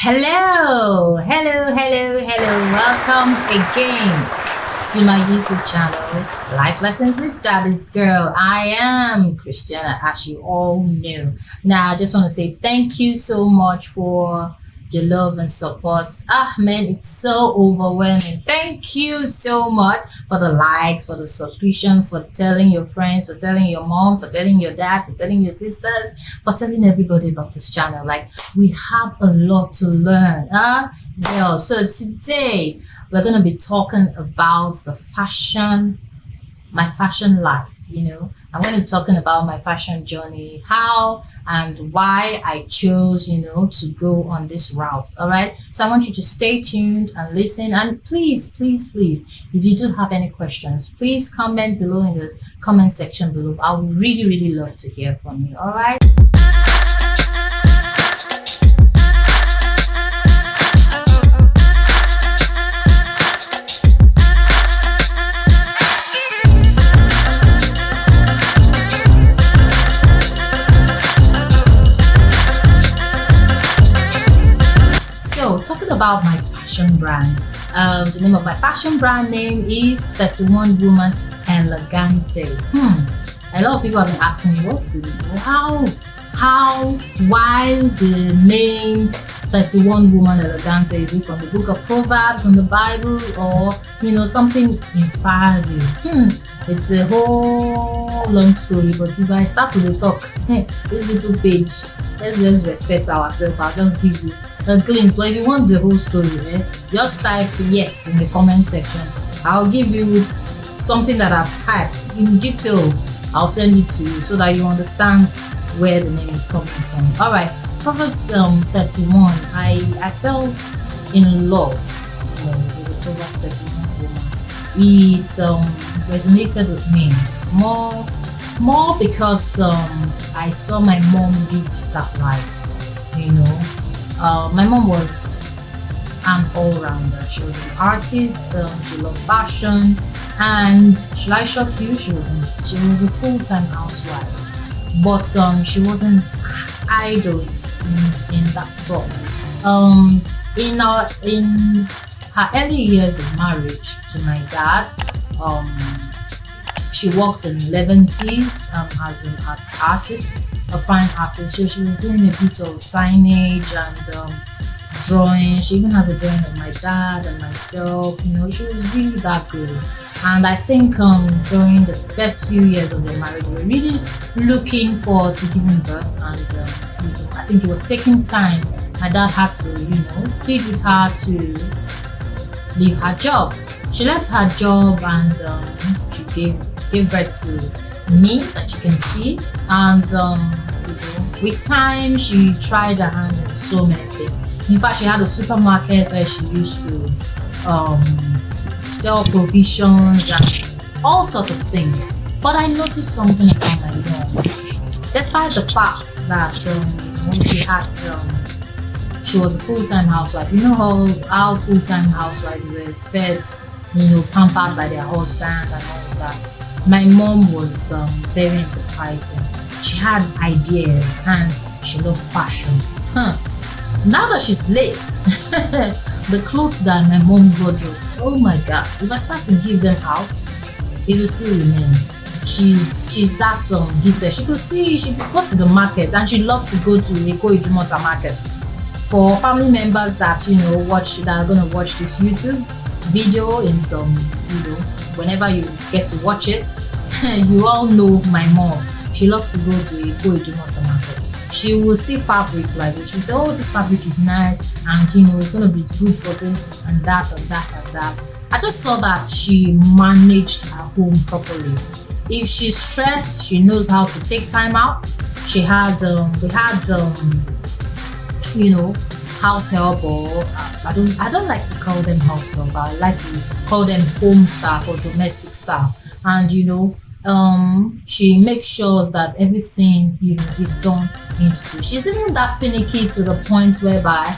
Hello. Welcome again to my YouTube channel, Life Lessons with Daddy's Girl. I am Christianah, as you all know. Now, I just want to say thank you so much for your love and support. Man, it's so overwhelming. Thank you so much for the likes, for the subscription, for telling your friends, for telling your mom, for telling your dad, for telling your sisters, for telling everybody about this channel. Like, we have a lot to learn. Well, so today we're going to be talking about my fashion life. I'm going to be talking about my fashion journey, how and why I chose, to go on this route. All right. So I want you to stay tuned and listen. And please, if you do have any questions, please comment below in the comment section below. I would really love to hear from you. All right. Talking about my fashion brand, the name of my fashion brand name is 31WOMANELEGANTE. A lot of people have been asking me, why the name 31WOMANELEGANTE? Is it from the book of Proverbs in the Bible, or something inspired you? It's a whole long story, but if I start to talk, this little page, let's respect ourselves. I'll just give you a glimpse. But if you want the whole story, just type yes in the comment section. I'll give you something that I've typed in detail. I'll send it to you so that you understand where the name is coming from. All right, Proverbs 31. I fell in love with the Proverbs 31 woman. It resonated with me more because I saw my mom live that life. My mom was an all-rounder. She was an artist. She loved fashion, and should I shock you? She was a full-time housewife, but she wasn't idle in that sort. In her early years of marriage to my dad, she worked in Levante's as an artist, a fine artist. So she was doing a bit of signage and drawing. She even has a drawing of my dad and myself. She was really that good. And I think during the first few years of their marriage, we were really looking forward to giving birth. And I think it was taking time. My dad had to, plead with her to leave her job. She left her job and she gave birth to me, that you can see. And with time, she tried her hand in so many things. In fact, she had a supermarket where she used to sell provisions and all sorts of things. But I noticed something about my mom. Despite the fact that she was a full-time housewife. How full-time housewives were fed, pampered by their husband and all of that. My mom was very enterprising. She had ideas and she loved fashion. Now that she's late, the clothes that my mom's wardrobe, oh my God, if I start to give them out, it will still remain. She's that gifted. She could go to the market, and she loves to go to Eko Idumota markets. For family members that that are gonna watch this YouTube video in some, whenever you get to watch it, you all know my mom. She loves to go to Eko Idumota market. She will see fabric like this. She will say, "Oh, this fabric is nice, and it's gonna be good for this and that and that and that." I just saw that she managed her home properly. If she's stressed, she knows how to take time out. We had house help, or I don't like to call them house help, but I like to call them home staff or domestic staff. And she makes sure that everything is done into two. She's even that finicky to the point whereby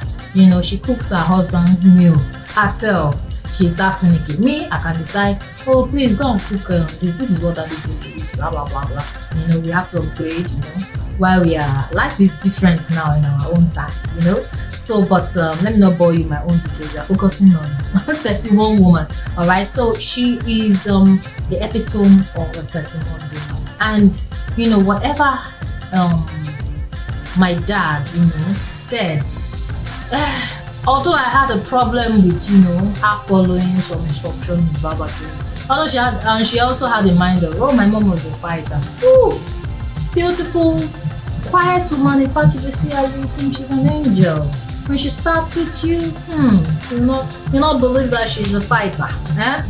she cooks her husband's meal herself. She's that finicky. Me, I can decide, oh, please go and cook this is what that is going to eat, blah blah blah blah. We have to upgrade. while life is different now in our own time, So, but let me not bore you my own details. We are focusing on 31 woman. All right. So she is the epitome of a 31 woman, and whatever my dad said. Although I had a problem with her following some instruction verbatim. Although she also had a mind of, my mom was a fighter. Ooh, beautiful, quiet woman. In fact, if you see her, you think she's an angel. When she starts with you, you not believe that she's a fighter,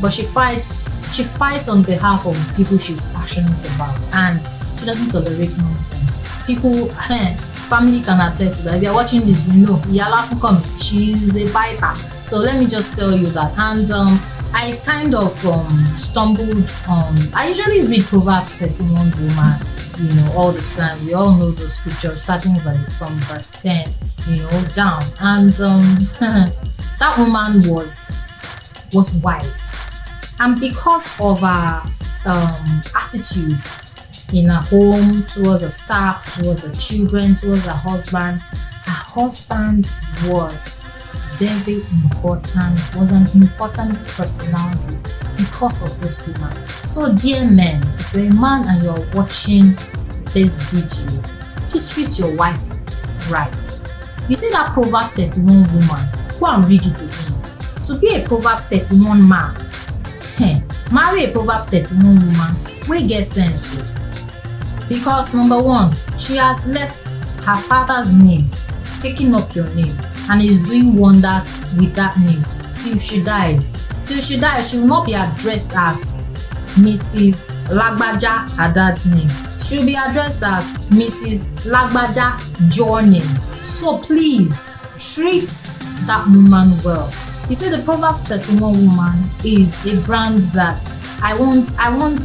but she fights on behalf of the people she's passionate about, and she doesn't tolerate nonsense. People, family can attest to that. If you're watching this, she's a fighter. So let me just tell you that. And I kind of stumbled on. I usually read Proverbs 31 woman, all the time. We all know those scriptures starting from verse 10, down. And that woman was wise, and because of her attitude in her home, towards her staff, towards her children, towards her husband was very important, was an important personality because of this woman. So dear men, if you're a man and you're watching this video, please treat your wife right. You see that Proverbs 31 woman, go and read it again. To be a Proverbs 31 man, marry a Proverbs 31 woman, we get sense. Because number one, she has left her father's name, taking up your name, and is doing wonders with that name till she dies. Till she dies, she will not be addressed as Mrs. Lagbaja, her dad's name. She will be addressed as Mrs. Lagbaja yearning. So please treat that woman well. You see, the Proverbs 31 woman is a brand that I want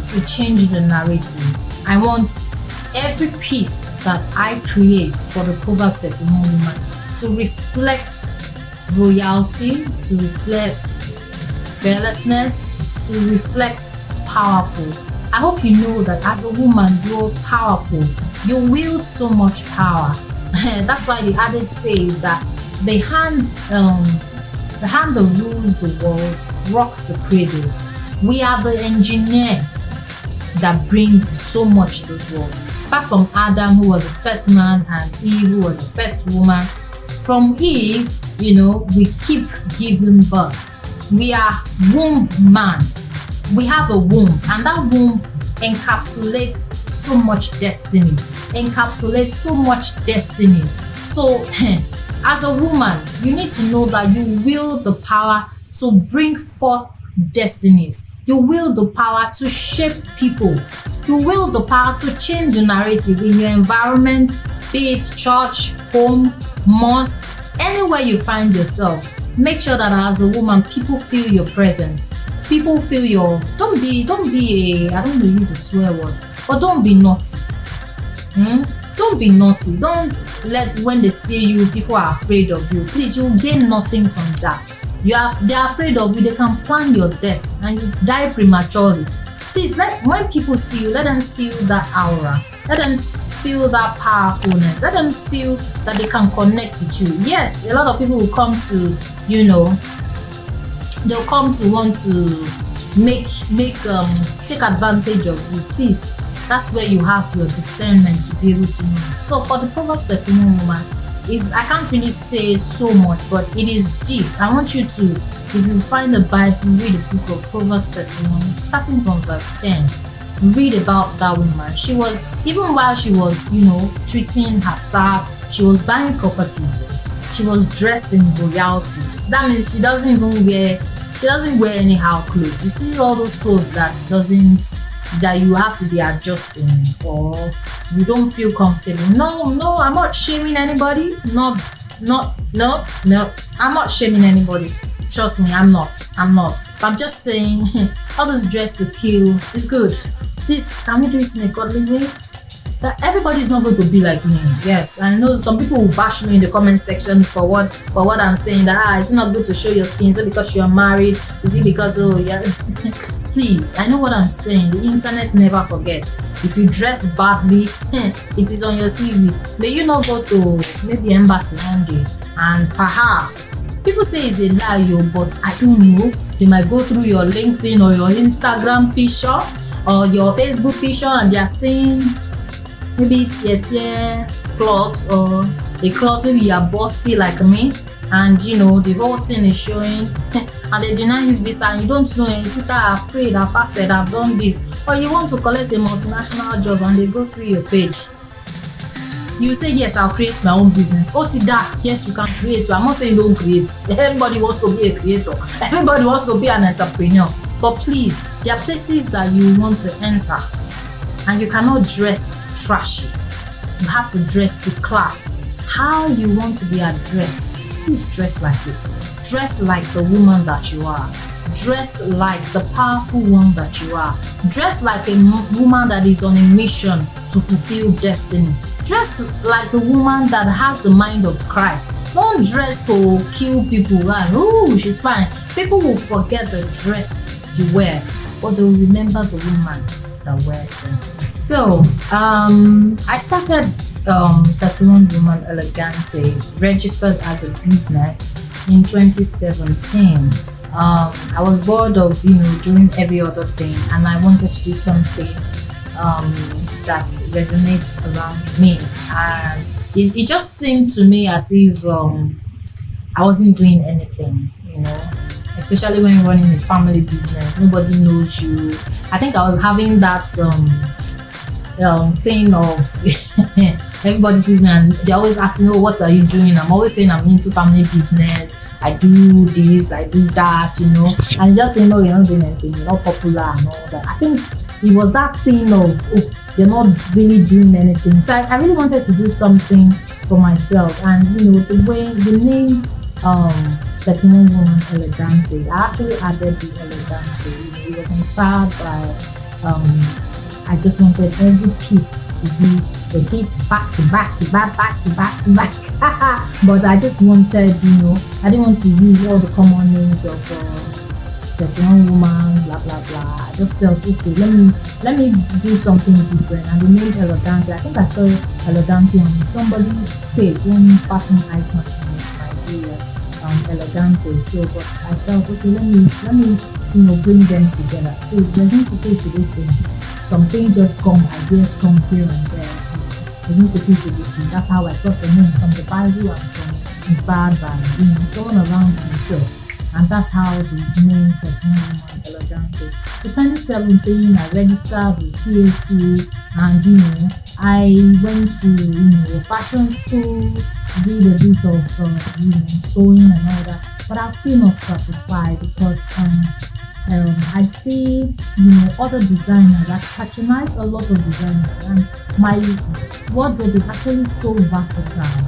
to change the narrative. I want every piece that I create for the Proverbs 31 woman to reflect royalty, to reflect fearlessness, to reflect powerful. I hope you know that as a woman, you're powerful. You wield so much power. That's why the adage says that the hand that rules the world rocks the cradle. We are the engineer that brings so much to this world. Apart from Adam, who was the first man, and Eve, who was the first woman. From Eve, we keep giving birth. We are womb man. We have a womb, and that womb encapsulates so much destiny, encapsulates so much destinies. So, as a woman, you need to know that you wield the power to bring forth destinies. You wield the power to shape people. You wield the power to change the narrative in your environment, be it church, home, mosque, anywhere you find yourself. Make sure that as a woman, people feel your presence. People feel your, don't be I don't want to use a swear word, but don't be naughty. Don't be naughty. Don't let, when they see you, people are afraid of you. Please, you'll gain nothing from that. They're afraid of you. They can plan your death and you die prematurely. Please, when people see you, let them feel that aura. Let them feel that powerfulness. Let them feel that they can connect with you. Yes, a lot of people will come to, they'll come to want to take advantage of you. Please, that's where you have your discernment to be able to know. So for the Proverbs 31 woman, I can't really say so much, but it is deep. I want you to, if you find the Bible, read the book of Proverbs 31, starting from verse 10. Read about that woman. She was, even while she was, treating her staff, she was buying properties. She was dressed in royalty. So that means she doesn't wear anyhow clothes. You see all those clothes that you have to be adjusting, or you don't feel comfortable. No, I'm not shaming anybody. No, I'm not shaming anybody. Trust me, I'm not. But I'm just saying, all this dress to kill is good. Please, can we do it in a godly way? That everybody's not going to be like me. Yes, I know some people will bash me in the comment section for what I'm saying. That it's not good to show your skin. Is it because you're married? Is it because Please, I know what I'm saying. The internet never forgets. If you dress badly, it is on your CV. May you not go to maybe embassy one day and perhaps people say it's a lie, but I don't know. They might go through your LinkedIn or your Instagram picture or your Facebook picture and they are saying maybe tear cloth or a cloth, maybe you are busty like me, and the whole thing is showing and they deny you visa and you don't know anything. I've prayed, I've fasted, I've done this. Or you want to collect a multinational job and they go through your page. You say, yes, I'll create my own business. Otida, yes, you can create. I'm not saying don't create. Everybody wants to be a creator. Everybody wants to be an entrepreneur. But please, there are places that you want to enter and you cannot dress trashy. You have to dress with class. How you want to be addressed, please dress like it. Dress like the woman that you are. Dress like the powerful one that you are. Dress like a woman that is on a mission to fulfill destiny. Dress like the woman that has the mind of Christ. Don't dress to kill people. Like, oh, she's fine. People will forget the dress you wear, but they will remember the woman that wears them. So, I started 31 Woman Elegante, registered as a business in 2017. I was bored of doing every other thing, and I wanted to do something that resonates around me, and it just seemed to me as if I wasn't doing anything, especially when you're running a family business. Nobody knows you. I think I was having that thing of everybody sees me and they're always asking, oh, what are you doing? I'm always saying I'm into family business. I do this, I do that, and just saying, no, you're not doing anything, you're not popular and all that. I think it was that thing of, oh, you're not really doing anything. So I really wanted to do something for myself, and the name 31 Woman Elegante, I actually added the Elegante. It was inspired by I just wanted every piece to be a hit back to back to back, back to back to back. But I just wanted, I didn't want to use all the common names of 31 woman, blah blah blah. I just felt, okay, let me do something different. And the name Elegante, I think I saw Elegante on somebody's page, one fashion icon in Nigeria, Elegante. So, but I felt, okay, let me bring them together. So there's no secret to this thing. Some things just come, ideas come here and there. There's no secret to this thing. That's how I got the name from the Bible and from inspired by someone around me. So, and that's how the name 31 Woman Elegante. So 2017, I registered with CAC, and I went to fashion school, did a bit of sewing and all that. But I'm still not satisfied because I see other designers that patronize a lot of designers, and my wardrobe is actually so versatile.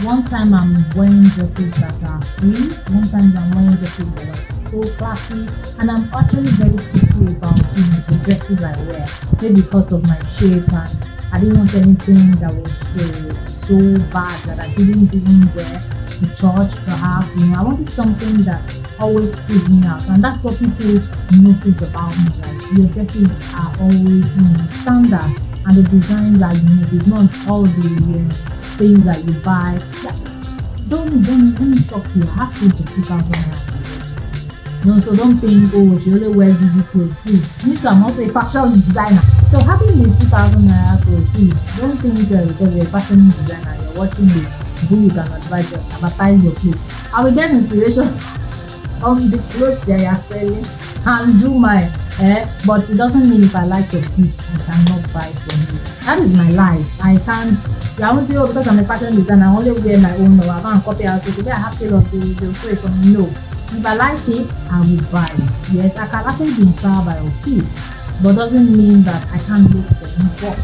One time I'm wearing dresses that are free, one time I'm wearing dresses that are so classy, and I'm actually very picky about the dresses I wear, maybe because of my shape, and I didn't want anything that was so bad that I didn't even wear to church, perhaps. I wanted something that always stood me out, and that's what people notice about me. Like, your dresses are always standard, and the designs are unique. It's not all the things that you buy. Don't let me shock you. I have to 2,000 naira. So don't think, oh, she only wears easy clothes. Please, I'm also a fashion designer. So having this 2,000 naira clothes, please don't think because you're a fashion designer, you're watching this, you can advertise your clothes. I will get inspiration on the clothes they are selling and do my but it doesn't mean if I like your piece, I cannot buy from you. That is my life. I won't say, oh, because I'm a fashion designer, I only wear my own, or I can't copy out. Today I have to love the show it from me. No. If I like it, I will buy it. Yes, I can actually be inspired by your piece, but doesn't mean that I can't look for them. But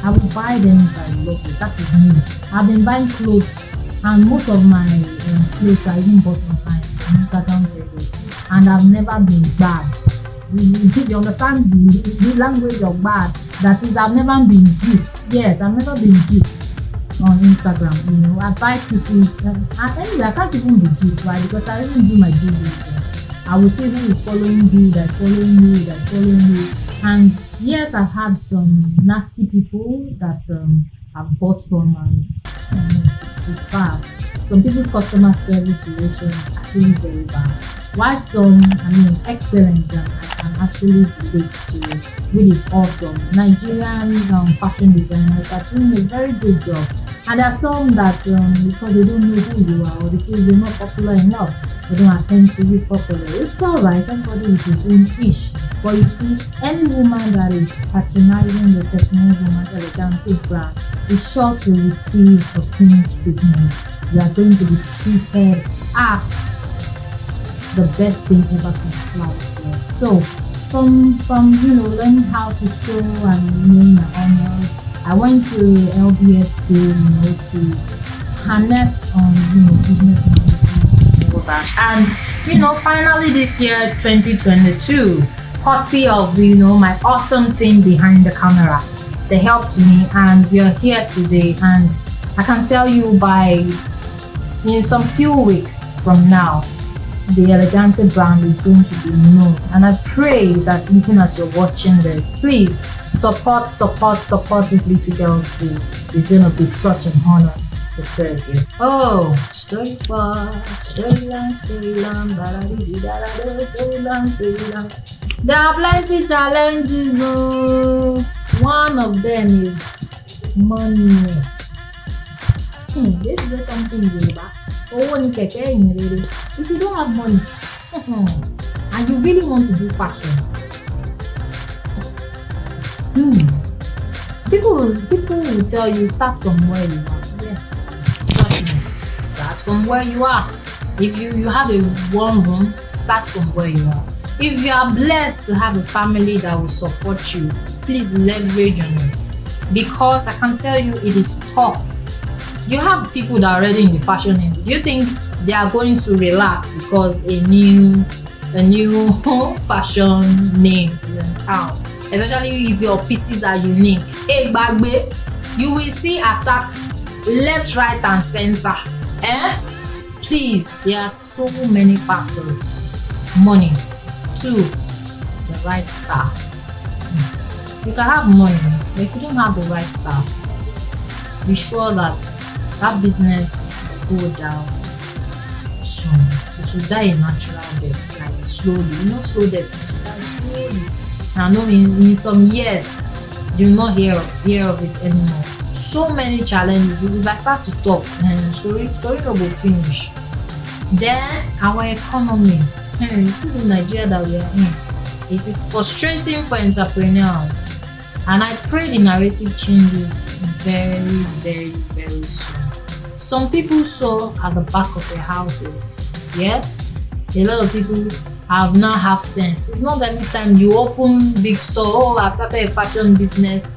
I will buy them if I love it. That is me. I've been buying clothes, and most of my clothes I even bought online on Instagram pages, and I've never been bad. You understand the language of bad? That is, I've never been duped. Yes, I've never been duped on Instagram. I buy pieces, and anyway, I can't even be duped, right? Because I didn't do my due diligence. I will see who is following you, that following you, that following you. And yes, I've had some nasty people that I've bought from, and it's bad. Some people's customer service relations are actually very bad. While some, excellent, and I can actually relate to, which is awesome. Nigerian fashion designers are doing a very good job. And there are some that because they don't know who you are, or they feel you're not popular enough, they don't attend to you properly. It's alright, everybody is his own ish. But you see, any woman that is patronizing the 31WOMANELEGANTE Elegante brand is sure to receive a queen's treatment. You are going to be treated as the best thing ever since sliced bread. So from learning how to sew and my honors, I went to LBS school, to harness business and all that. And finally this year, 2022, courtesy of my awesome team behind the camera, they helped me, and we are here today. And I can tell you, by in some few weeks from now, the Elegante brand is going to be known. And I pray that even as you're watching this, please support this little girl's dream. It's going to be such an honor to serve you. Oh, storyline. There are plenty challenges. One of them is money. This is something you back. If you don't have money and you really want to do fashion, people will tell you start from where you are. Yes, trust me, start from where you are. If you have a one room, start from where you are. If you are blessed to have a family that will support you, please leverage on it, because I can tell you it is tough. You have people that are already in the fashion industry. Do you think they are going to relax because a new fashion name is in town? Especially if your pieces are unique. Hey, Bagbe, you will see attack left, right, and center. Please, there are so many factors. Money. 2, the right staff. You can have money, but if you don't have the right staff, be sure that business will go down soon. It will die a natural death, like slowly. Not slow death, it will die slowly. I know in some years you will not hear of it anymore. So many challenges. If I start to talk, story will finish. Then our economy. You see the Nigeria that we are in. It is frustrating for entrepreneurs, and I pray the narrative changes very, very, very soon. Some people saw at the back of their houses, yet a lot of people have sense. It's not every time you open big store, I've started a fashion business.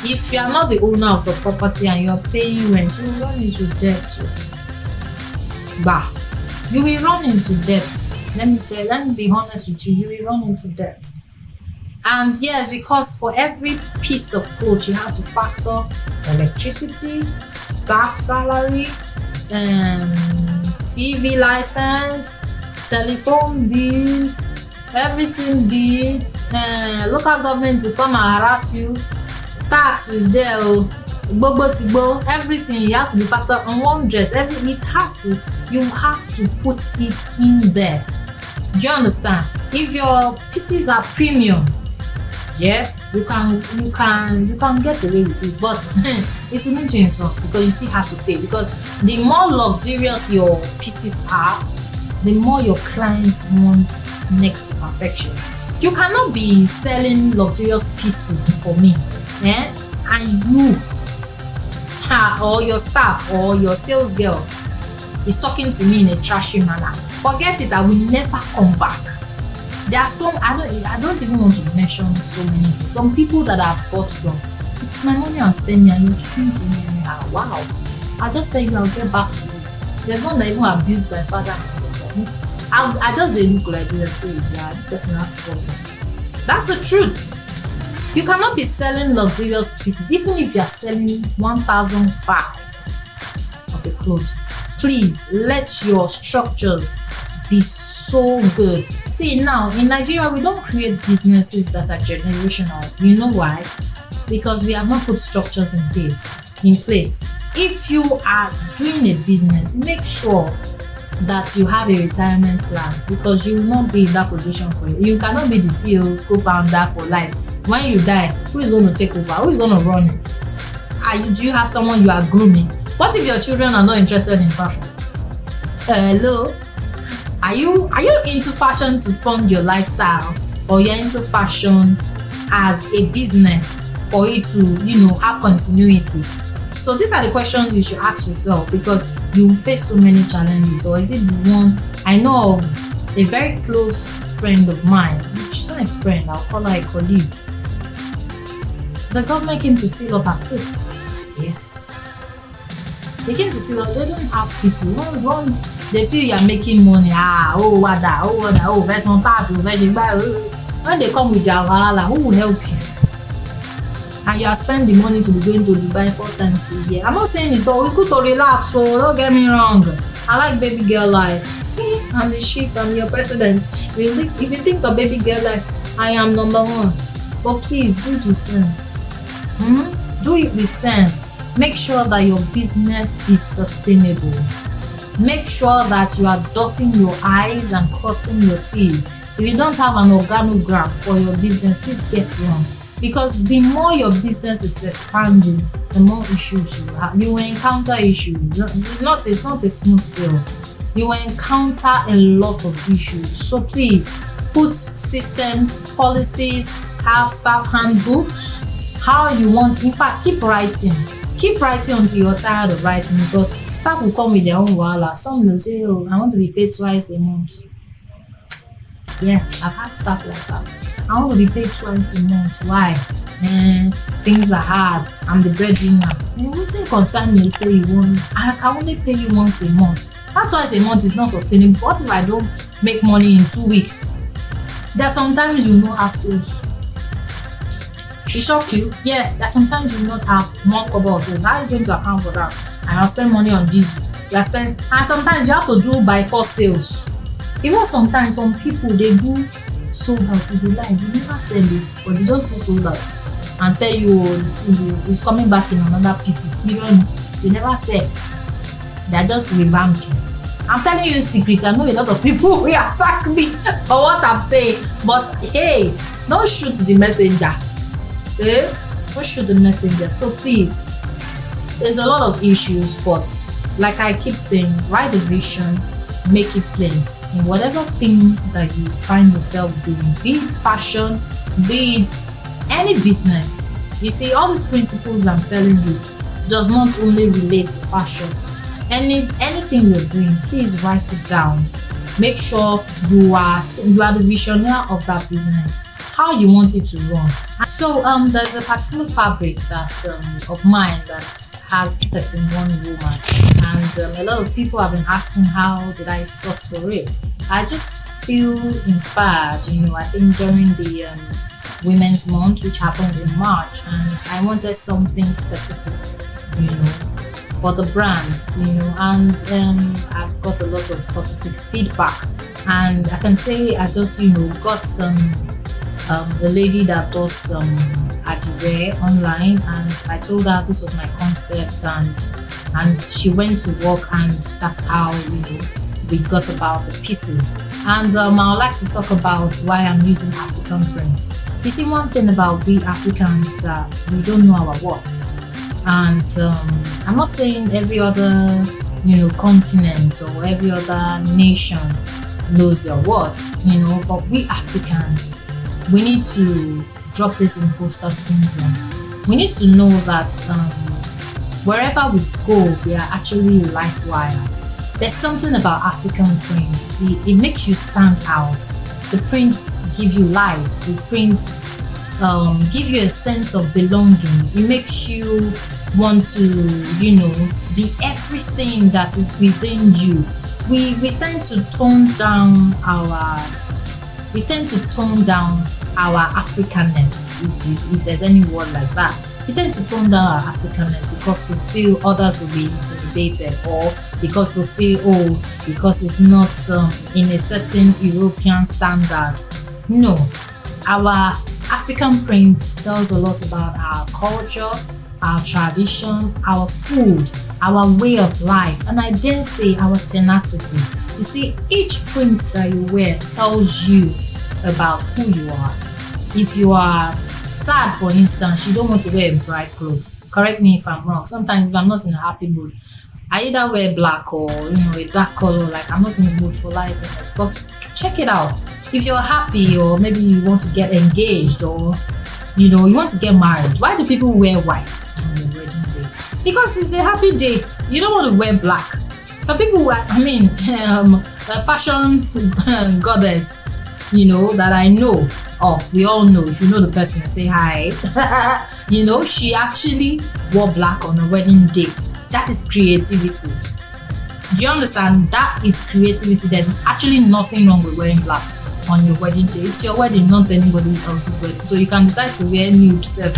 If you are not the owner of the property and you're paying rent, you will run into debt. You will run into debt. Let me be honest with you, you will run into debt. And yes, because for every piece of clothes you have to factor electricity, staff salary, TV license, telephone bill, everything bill, local government to come and harass you, tax is there, everything you have to be factored on one dress. You have to put it in there. Do you understand? If your pieces are premium, you can get away with it, but it will make you in front, because you still have to pay. Because the more luxurious your pieces are, the more your clients want next to perfection. You cannot be selling luxurious pieces for me, and you or your staff or your sales girl is talking to me in a trashy manner. Forget it, I will never come back. There are some, I don't even want to mention so many people. Some people that I've bought from, it's my money I'm spending and you're talking to me anyhow. Wow. I'll just tell you, I'll get back to you. There's one that even abused my father. I just didn't look like this and say, yeah, this person has problem. That's the truth. You cannot be selling luxurious pieces, even if you are selling 1,005 of a clothes. Please let your structures be so good. See, now in Nigeria, we don't create businesses that are generational. You know why? Because we have not put structures in place. If you are doing a business, make sure that you have a retirement plan, because you will not be in that position for you. You cannot be the CEO, co-founder for life. When you die, who is going to take over? Who is going to run it? Do you have someone you are grooming? What if your children are not interested in fashion? Hello? Are you into fashion to fund your lifestyle, or you're into fashion as a business for it to, have continuity? So these are the questions you should ask yourself, because you face so many challenges. Or is it the one? I know of a very close friend of mine. She's not a friend, I'll call her a colleague. The government came to seal up her place. Yes. They came to seal up. They don't have pity. Once they feel you are making money, when they come with their wahala, who will help you? And you are spending the money to be going to Dubai 4 times a year. I'm not saying it's good to relax, so don't get me wrong. I like baby girl life. I'm the chief, I'm your president. If you think of baby girl life, I am number one. But please do it with sense. Do it with sense. Make sure that your business is sustainable. Make sure that you are dotting your I's and crossing your T's. If you don't have an organogram for your business, please get one. Because the more your business is expanding, the more issues you have. You will encounter issues. It's not a smooth sail. You will encounter a lot of issues. So please put systems, policies, have staff handbooks, how you want. In fact, keep writing until you're tired of writing, because staff will come with their own wahala. Some will say, oh, I want to be paid twice a month. Yeah, I've had stuff like that. I want to be paid twice a month. Why? Things are hard. I'm the breadwinner. It doesn't concern me. Say you want, I can only pay you once a month. That twice a month is not sustainable. What if I don't make money in 2 weeks? There are sometimes you not have sales. It shock you? Yes, there are sometimes you not have one kobo of sales. How are you going to account for that? And I'll spend money on diesel. And sometimes you have to do by 4 sales. Even sometimes some people, they do sold out. It's a lie. They never sell it, but they just do sold out and tell you it's coming back in another pieces. Even they never sell. They are just revamping. I'm telling you secrets. I know a lot of people will attack me for what I'm saying, but hey, don't shoot the messenger. Don't shoot the messenger. So please, there's a lot of issues, but like I keep saying, write a vision, make it plain. In whatever thing that you find yourself doing, be it fashion, be it any business. You see, all these principles I'm telling you does not only relate to fashion. Anything you're doing, please write it down. Make sure you are the visionary of that business, how you want it to run. So there's a particular fabric that of mine that has 31 woman, and a lot of people have been asking how did I source for it. I just feel inspired, I think during the Women's Month, which happened in March, and I wanted something specific, for the brand, and I've got a lot of positive feedback, and I can say I just, got some a lady that does some adire online, and I told her this was my concept, and she went to work, and that's how we got about the pieces. And I would like to talk about why I'm using African prints. You see, one thing about we Africans that we don't know our worth, and I'm not saying every other continent or every other nation knows their worth, but we Africans, we need to drop this imposter syndrome. We need to know that wherever we go, we are actually life wire. There's something about African prints. It makes you stand out. The prints give you life. The prints give you a sense of belonging. It makes you want to, be everything that is within you. We tend to tone down our Africanness, if there's any word like that. We tend to tone down our Africanness because we feel others will be intimidated, or because we feel, because it's not in a certain European standard. No, our African print tells a lot about our culture, our tradition, our food, our way of life, and I dare say our tenacity. You see, each print that you wear tells you about who you are. If you are sad, for instance, you don't want to wear bright clothes. Correct me if I'm wrong. Sometimes if I'm not in a happy mood, I either wear black or a dark color, like I'm not in the mood for lightness. But check it out. If you're happy, or maybe you want to get engaged, or you want to get married, why do people wear white on the wedding day? Because it's a happy day. You don't want to wear black. Some people, a fashion goddess, that I know of, we all know, if you know the person, say hi. She actually wore black on a wedding day. That is creativity. Do you understand? That is creativity. There's actually nothing wrong with wearing black on your wedding day. It's your wedding, not anybody else's wedding. So you can decide to wear nude self.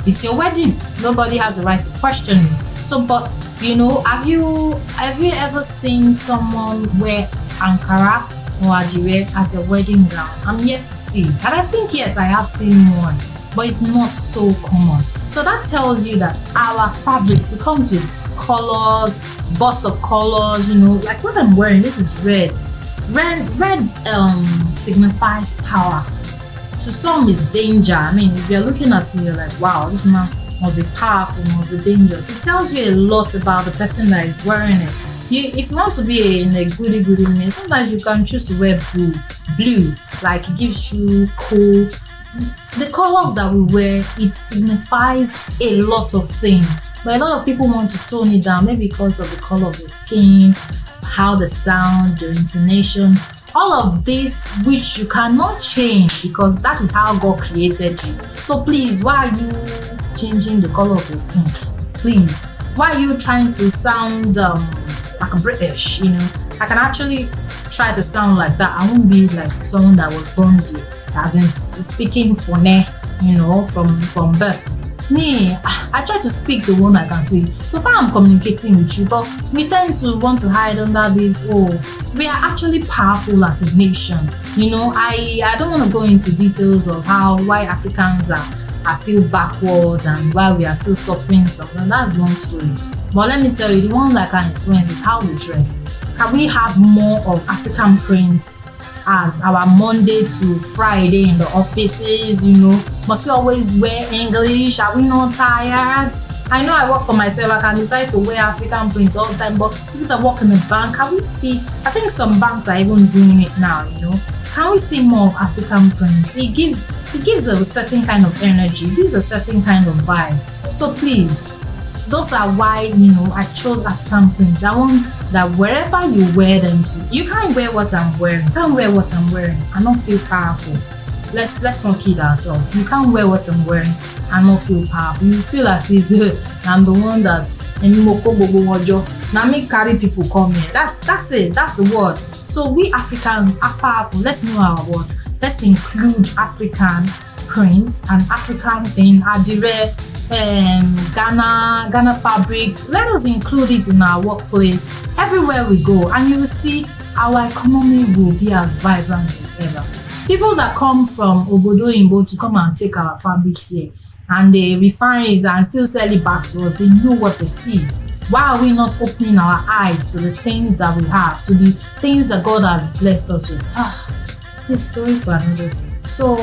It's your wedding. Nobody has the right to question you. So, but have you ever seen someone wear Ankara or Adire as a wedding gown? I'm yet to see. And I think, yes, I have seen one, but it's not so common. So that tells you that our fabrics, it comes with colors, burst of colors, like what I'm wearing, this is red. Red signifies power. To some is danger. I mean, if you're looking at me, you're like, wow, this man must be powerful, must be dangerous. It tells you a lot about the person that is wearing it. If you want to be in a goody mood, sometimes you can choose to wear blue, like it gives you cool. The colors that we wear, it signifies a lot of things, but a lot of people want to tone it down, maybe because of the color of the skin, how the sound, the intonation, all of this, which you cannot change because that is how God created you. So please, why are you changing the color of your skin? Please, why are you trying to sound like a British? I can actually try to sound like that. I won't be like someone that was born here, that has been speaking Fone, from birth. Me, I try to speak the one I can speak. So far I'm communicating with you, but we tend to want to hide under this, we are actually powerful as a nation. I don't want to go into details of why Africans are still backward and why we are still suffering something. That's long story. But let me tell you, the one that can influence is how we dress. Can we have more of African prints as our Monday to Friday in the offices? Must we always wear English? Are we not tired? I know I work for myself. I can decide to wear African prints all the time, but people that work in the bank, can we see? I think some banks are even doing it now. Can we see more of African prints? It gives a certain kind of energy. It gives a certain kind of vibe. So please, those are why I chose African prints. I want that wherever you wear them to, you can't wear what I'm wearing. You can't wear what I'm wearing and not feel powerful. Let's not kid ourselves. You can't wear what I'm wearing and not feel powerful. You feel as if I'm the one that's now me carry people come here. That's it. That's the word. So we Africans are powerful. Let's know our words. Let's include African prints and African thing. Adire, Ghana fabric. Let us include it in our workplace, everywhere we go, and you will see our economy will be as vibrant as ever. People that come from Obodo Imbo to come and take our fabrics here, and they refine it and still sell it back to us, they know what they see. Why are we not opening our eyes to the things that we have, to the things that God has blessed us with? This story for another day. So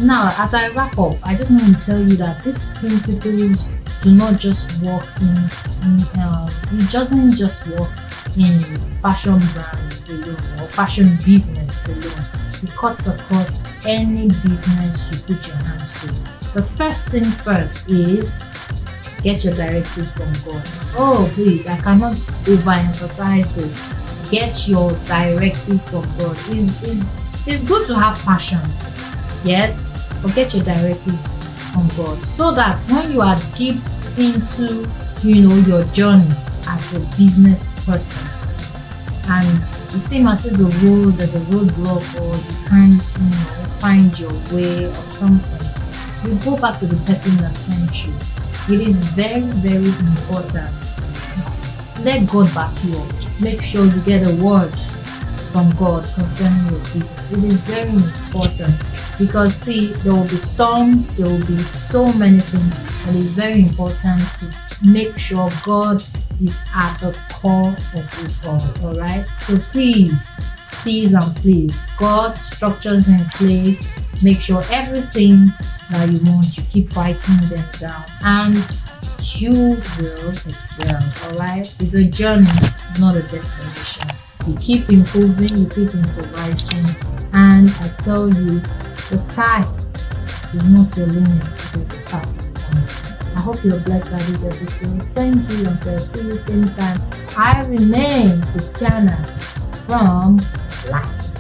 now, as I wrap up, I just want to tell you that these principles do not just work it doesn't just work in fashion brands alone or fashion business alone. It cuts across any business you put your hands to. The first thing first is get your directive from God. Oh, please, I cannot overemphasize this. Get your directive from God. It's good to have passion, yes, but get your directive from God so that when you are deep into, your journey as a business person, and you seem as if there's a roadblock, or you can't, find your way or something, you go back to the person that sent you. It is very, very important. Let God back you up. Make sure you get a word from God concerning your business. It is very important because see, there will be storms, there will be so many things, and it's very important to make sure God is at the core of it all right? So please, and please, God structures in place. Make sure everything that you want, you keep writing them down, and you will excel. Alright, it's a journey, it's not a destination. You keep improving, you keep improvising, and I tell you, the sky is not your limit, it is the start. I hope you're blessed by this episode. Thank you, until see you same time. I remain Christianah from Life.